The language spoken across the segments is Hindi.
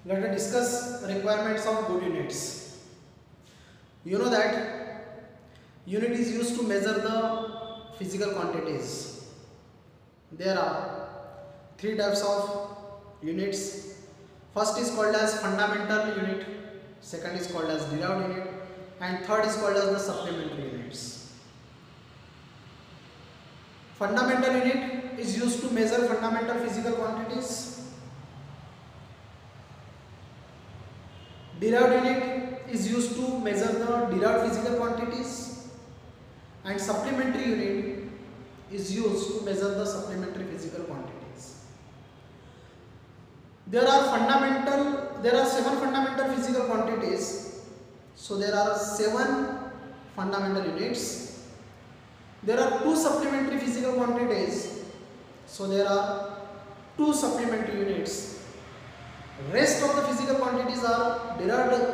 Let us discuss requirements of good units. You know that unit is used to measure the physical quantities. There are three types of units. First is called as fundamental unit, second is called as derived unit, and third is called as the supplementary units. Fundamental unit is used to measure fundamental physical quantities. Derived unit is used to measure the derived physical quantities, and supplementary unit is used to measure the supplementary physical quantities. There are seven fundamental physical quantities, so there are 7 fundamental units. There are 2 supplementary physical quantities, so there are 2 supplementary units. Rest of the physical quantities are derived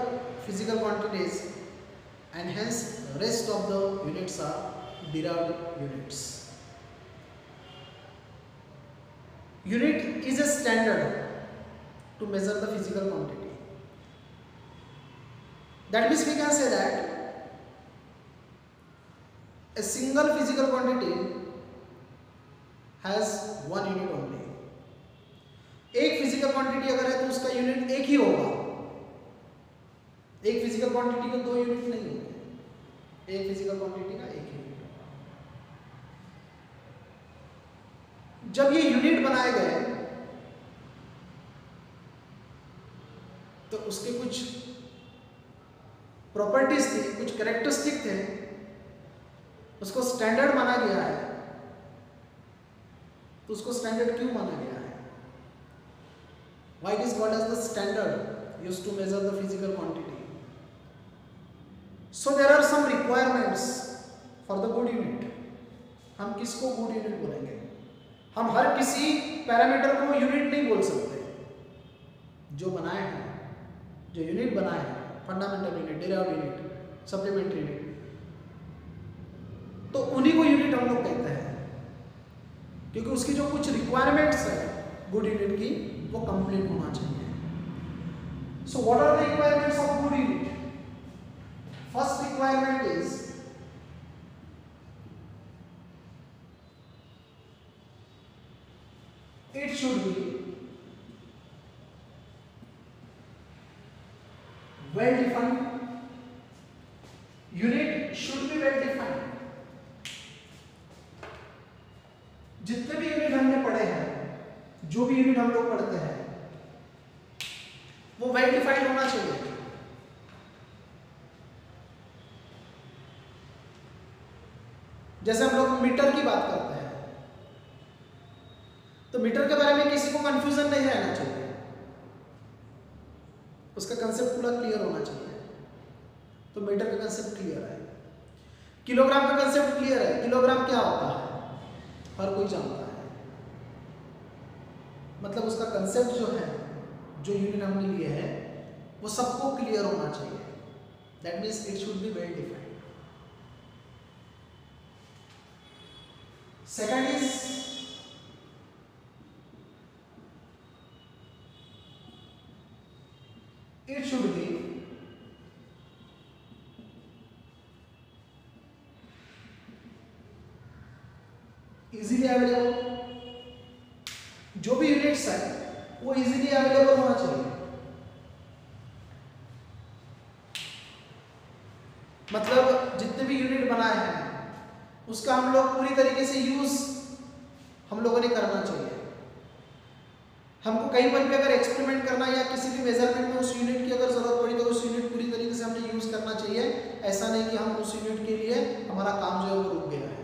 physical quantities, and hence rest of the units are derived units. Unit is a standard to measure the physical quantity. That means we can say that a single physical quantity has 1 unit only. एक फिजिकल क्वांटिटी अगर है तो उसका यूनिट एक ही होगा. एक फिजिकल क्वांटिटी के 2 यूनिट नहीं होंगे, एक फिजिकल क्वांटिटी का एक यूनिट होगा. जब ये यूनिट बनाए गए तो उसके कुछ प्रॉपर्टीज थी, कुछ कैरेक्टरिस्टिक थे, उसको स्टैंडर्ड माना गया है. तो उसको स्टैंडर्ड क्यों माना गया है? Why it is called as the standard used to measure the physical quantity? So there are some requirements for the good unit. हम किसको good unit बोलेंगे? हम हर किसी पैरामीटर को यूनिट नहीं बोल सकते. जो बनाए हैं, जो यूनिट बनाए हैं, fundamental unit, derivative unit, supplementary unit, तो उन्हीं को यूनिट हम लोग कहते हैं, क्योंकि उसकी जो कुछ रिक्वायरमेंट्स है गुड यूनिट की वो कंप्लीट होना चाहिए. So what are the requirements of good unit? First requirement is it should be well defined. Unit should be well defined. जितने भी यूनिट हमने पढ़े हैं, जो भी यूनिट हम लोग पढ़ते हैं, वो वेल डिफाइंड होना चाहिए. जैसे हम लोग मीटर की बात करते हैं, तो मीटर के बारे में किसी को कंफ्यूजन नहीं रहना चाहिए. उसका कंसेप्ट पूरा क्लियर होना चाहिए. तो मीटर का कंसेप्ट क्लियर है. किलोग्राम का कंसेप्ट क्लियर है. किलोग्राम क्या होता है हर कोई जानता है. मतलब उसका कंसेप्ट जो है, जो यूनिट हमने लिए है, वो सबको क्लियर होना चाहिए. That means it should be well defined. Second is it should be easily available. जो भी यूनिट्स है वो इजीली अवेलेबल होना चाहिए. मतलब जितने भी यूनिट बनाए हैं उसका हम लोग पूरी तरीके से यूज हम लोगों ने करना चाहिए. हमको कहीं पर भी अगर एक्सपेरिमेंट करना या किसी भी मेजरमेंट में उस यूनिट की अगर जरूरत पड़ी तो उस यूनिट पूरी तरीके से हमने यूज करना चाहिए. ऐसा नहीं कि हम उस यूनिट के लिए हमारा काम जो है वो रुक गया है.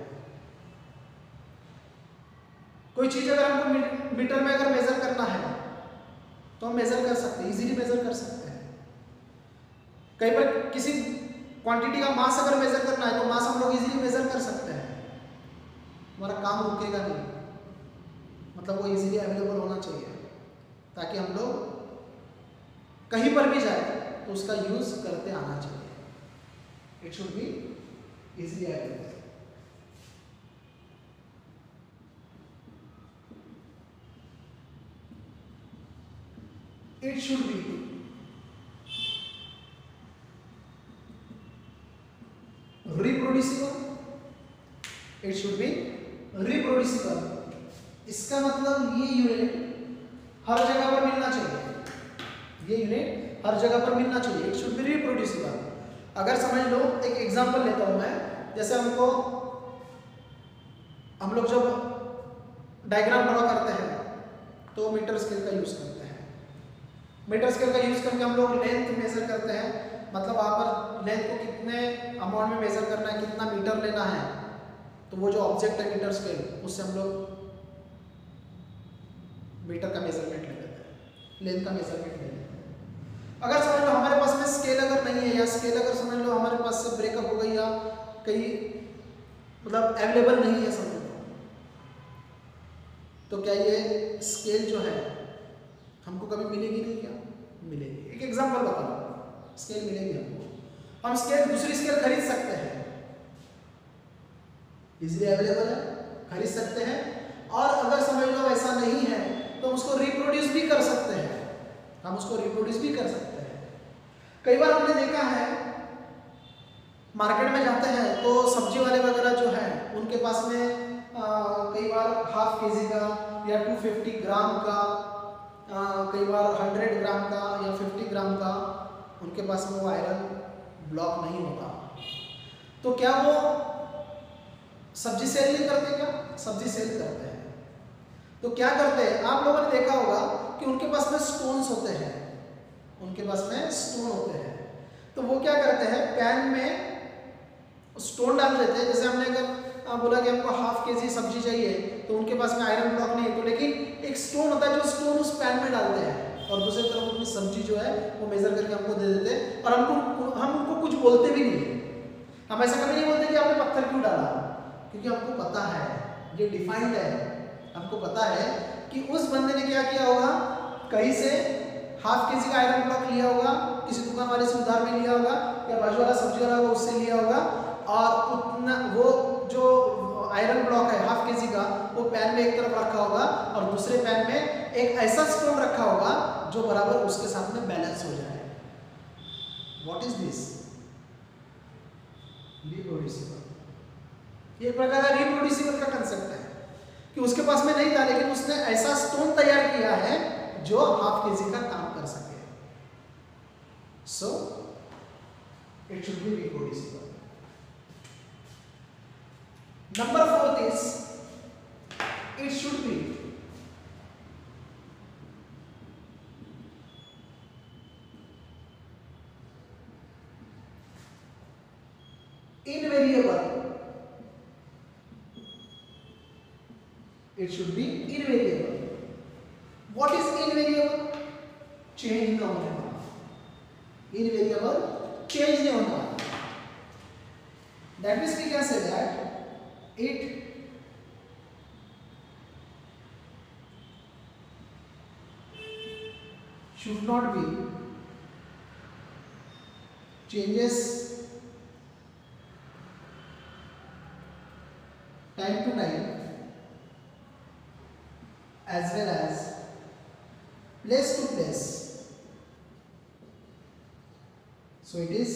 कोई चीज अगर हमको मीटर में अगर मेजर करना है तो हम मेजर कर सकते हैं, इजीली मेजर कर सकते हैं. कहीं पर किसी क्वांटिटी का मास अगर मेजर करना है तो मास हम लोग इजीली मेजर कर सकते हैं. हमारा काम रुकेगा नहीं. मतलब वो इजीली अवेलेबल होना चाहिए ताकि हम लोग कहीं पर भी जाए तो उसका यूज करते आना चाहिए. It should be easily available. It should B reproducible, it should B reproducible. इसका मतलब ये यूनिट हर जगह पर मिलना चाहिए, ये यूनिट हर जगह पर मिलना चाहिए, इट शुड बी रिप्रोड्यूसिबल। अगर समझ लो, एक एग्जांपल लेता हूं मैं, जैसे हम लोग जब डायग्राम ड्रॉ करते हैं तो मीटर स्केल का यूज करते हैं। मीटर स्केल का यूज करके हम लोग लेंथ मेजर करते हैं, मतलब वहां पर लेंथ को कितने अमाउंट में मेजर करना है, कितना मीटर लेना है, तो वो जो ऑब्जेक्ट है मीटर स्केल, उससे हम लोग मीटर का मेजरमेंट ले लेते हैं, लेंथ का मेजरमेंट ले लेते हैं। अगर समझ लो हमारे पास में स्केल अगर नहीं है, या स्केल अगर समझ लो हमारे पास से ब्रेकअप हो गई, या कहीं मतलब अवेलेबल नहीं है समझ लो, तो क्या ये स्केल जो है हमको कभी मिलेगी नहीं? क्या मिलेगी? एक एग्जांपल बता दो, स्केल मिलेगी हमको, हम स्केल दूसरी स्केल खरीद सकते हैं, इजीली अवेलेबल है, खरीद सकते हैं। और अगर समझ लो ऐसा नहीं है तो उसको रिप्रोड्यूस भी कर सकते हैं, हम उसको रिप्रोड्यूस भी कर सकते हैं। कई बार हमने देखा है मार्केट में जाते हैं तो सब्जी वाले वगैरह जो है उनके पास में कई बार ½ kg का या 250 ग्राम का, कई बार 100 ग्राम का या 50 ग्राम का उनके पास में वो आयरन ब्लॉक नहीं होता, तो क्या वो सब्जी सेल नहीं करते? क्या सब्जी सेल करते हैं। तो क्या करते हैं, आप लोगों ने देखा होगा कि उनके पास में स्टोन्स होते हैं, उनके पास में स्टोन होते हैं, तो वो क्या करते हैं, पैन में स्टोन डाल देते हैं। जैसे हमने अगर बोला कि हमको ½ kg सब्जी चाहिए, तो उनके पास में आयरन ब्लॉक नहीं है, तो लेकिन एक स्टोन होता है जो स्टोन उस पैन में डालते हैं, और दूसरी तरफ अपनी सब्जी जो है वो मेजर करके हमको दे देते हैं, और हम उनको कुछ बोलते भी नहीं है। हम ऐसा कभी नहीं बोलते कि आपने पत्थर क्यों डाला, क्योंकि हमको पता है, ये डिफाइंड है, हमको पता है कि उस बंदे ने क्या किया होगा, कहीं से ½ kg का आयरन ब्लॉक लिया होगा, किसी दुकान वाले से उधार में लिया होगा, या बाजू वाला सब्जी वाला होगा उससे लिया होगा, और उतना वो जो आयरन ब्लॉक है ½ kg का, वो पैन में एक तरफ रखा होगा, और दूसरे पैन में एक ऐसा स्टोन रखा होगा जो बराबर उसके साथ में बैलेंस हो जाए। What is this? रिप्रोड्यूसिबल। ये एक प्रकार का रिप्रोड्यूसिबल का कंसेप्ट है कि उसके पास में नहीं था, लेकिन उसने ऐसा स्टोन तैयार किया है जो ½ kg का काम कर सके। So it should B reproducible. Number 4 is it should be invariable. It should be invariable. What is invariable? Change नहीं होने वाला। Invariable, change नहीं होने वाला। That means we can say that it should not be changes time to time as well as place to place, so it is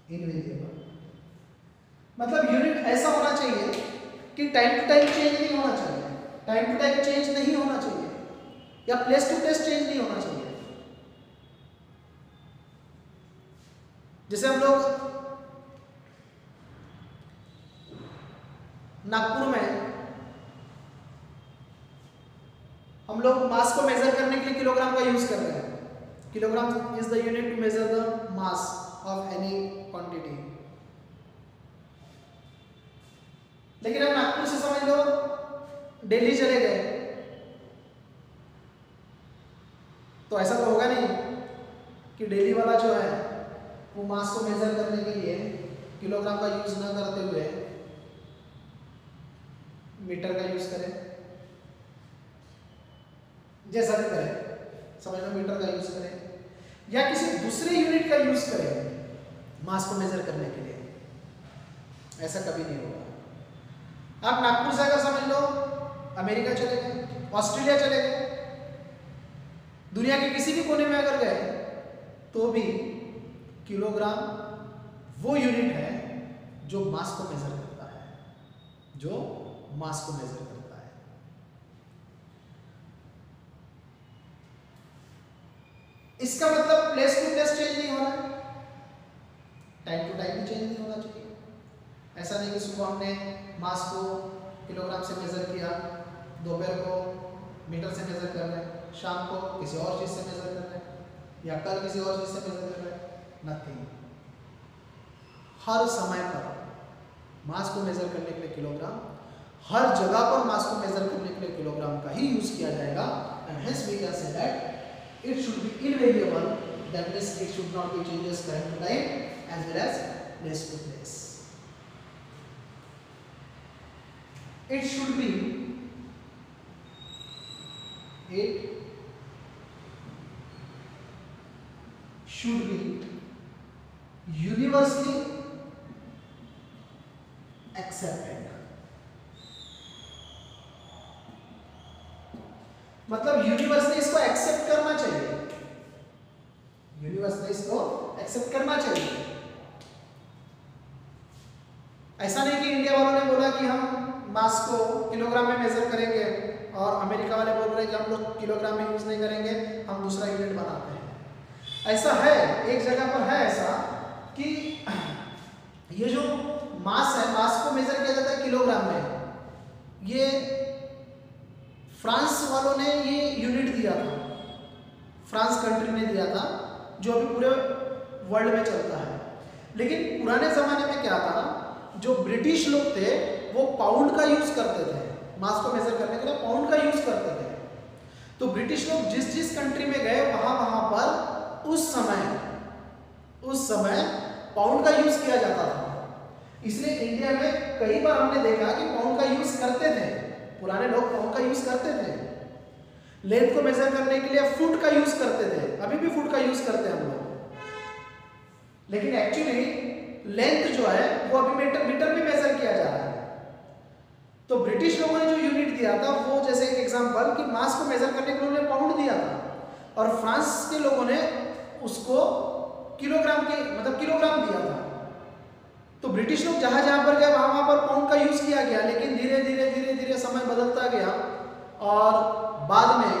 invariable। मतलब यूनिट ऐसा होना चाहिए कि टाइम टू टाइम चेंज नहीं होना चाहिए, टाइम टू टाइम चेंज नहीं होना चाहिए, या प्लेस टू प्लेस चेंज नहीं होना चाहिए। जैसे हम लोग नागपुर में हम लोग मास को मेजर करने के लिए किलोग्राम का यूज कर रहे हैं। Kilogram is the unit to measure the mass of any quantity. लेकिन हम नागपुर से समझ लो दिल्ली चले गए, तो ऐसा तो होगा नहीं कि दिल्ली वाला जो है वो मास को मेजर करने के लिए किलोग्राम का यूज न करते हुए मीटर का यूज करे। जैसा भी करे, समझ लो मीटर का यूज करे या किसी दूसरे यूनिट का यूज करे मास को मेजर करने के लिए, ऐसा कभी नहीं होगा। आप नागपुर से अगर समझ लो अमेरिका चले गए, ऑस्ट्रेलिया चले गए, दुनिया के किसी भी कोने में अगर गए तो भी किलोग्राम वो यूनिट है जो मास को मेजर करता है, जो मास को मेजर करता है। इसका मतलब प्लेस टू प्लेस चेंज नहीं होना, टाइम टू टाइम भी चेंज नहीं होना चाहिए। ऐसा नहीं कि सुबह हमने मास को किलोग्राम से मेजर किया, दोपहर को मीटर से मेजर कर रहे हैं, शाम को किसी और चीज से मेजर कर रहे हैं, या कल किसी और चीज से मेजर कर रहे हैं। नथिंग। हर समय पर मास को मेजर करने के लिए किलोग्राम, हर जगह पर मास को मेजर करने के लिए किलोग्राम का ही यूज किया जाएगा। And hence we can say that it should be invariable, that means it should not be changes time to time as well as place to place. It should be universally accepted. मतलब यूनिवर्सली इसको एक्सेप्ट करना चाहिए, यूनिवर्सली इसको एक्सेप्ट करना चाहिए। ऐसा नहीं कि इंडिया वालों ने बोला कि हम मास को किलोग्राम में मेजर करेंगे और अमेरिका वाले बोल रहे हैं कि हम लोग किलोग्राम में यूज नहीं करेंगे, हम दूसरा यूनिट बनाते हैं। ऐसा है, एक जगह पर है ऐसा कि ये जो मास है, मास को मेजर किया जाता है किलोग्राम में। ये फ्रांस वालों ने ये यूनिट दिया था, फ्रांस कंट्री ने दिया था, जो अभी पूरे वर्ल्ड में चलता है। लेकिन पुराने जमाने में क्या था, जो ब्रिटिश लोग थे वो पाउंड का यूज करते थे, मास को मेजर करने के लिए पाउंड का यूज करते थे। तो ब्रिटिश लोग जिस जिस कंट्री में गए वहां पर उस समय पाउंड का यूज किया जाता था। इसलिए इंडिया में कई बार हमने देखा कि पाउंड का यूज करते थे, पुराने लोग पाउंड का यूज करते थे। लेंथ को मेजर करने के लिए फुट का यूज करते थे, अभी भी फुट का यूज करते हैं हम लोग। लेकिन एक्चुअली लेंथ जो है वो अभी मीटर में मेजर किया जा रहा है। तो ब्रिटिश लोगों ने जो यूनिट दिया था वो, जैसे एक एग्जांपल कि मास को मेजर करने के लिए उन्होंने पाउंड दिया था, और फ्रांस के लोगों ने उसको किलोग्राम के मतलब किलोग्राम दिया था। तो ब्रिटिश लोग जहां जहां पर गए वहां पर पाउंड का यूज किया गया। लेकिन धीरे धीरे समय बदलता गया और बाद में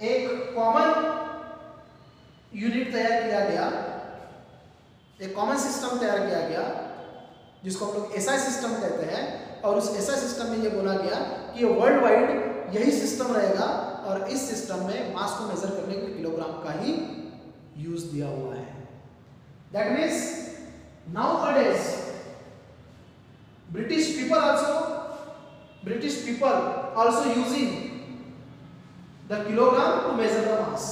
एक कॉमन यूनिट तैयार किया गया, एक कॉमन सिस्टम तैयार किया गया जिसको हम लोग एसआई सिस्टम कहते हैं। और उस एसआई सिस्टम में ये बोला गया कि ये वर्ल्ड वाइड यही सिस्टम रहेगा, और इस सिस्टम में मास को मेजर करने के लिए किलोग्राम का ही यूज दिया हुआ है। That means nowadays British people also using the kilogram to measure the mass.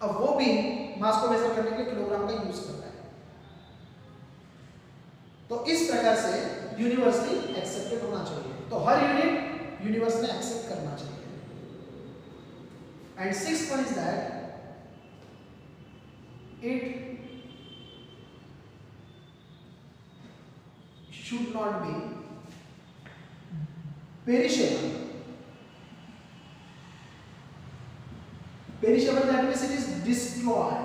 अब वो भी मास को मेजर करने के लिए किलोग्राम का यूज कर रहा है। तो इस प्रकार से यूनिवर्सली एक्सेप्टेड होना चाहिए। तो हर यूनिट यूनिवर्स ने एक्सेप्ट करना चाहिए। And sixth one is that it should not be perishable. Perishable, that means it is destroyed.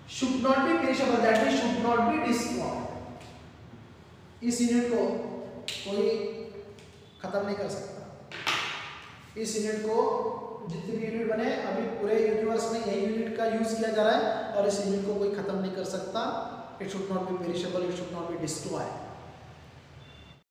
Should not be perishable, that means should not be destroyed. इस यूनिट को कोई खत्म नहीं कर सकता। इस यूनिट को जितने भी यूनिट बने अभी पूरे यूनिवर्स में यही यूनिट का यूज किया जा रहा है, और इस यूनिट को कोई खत्म नहीं कर सकता। It should not be perishable, it should not be destroyed.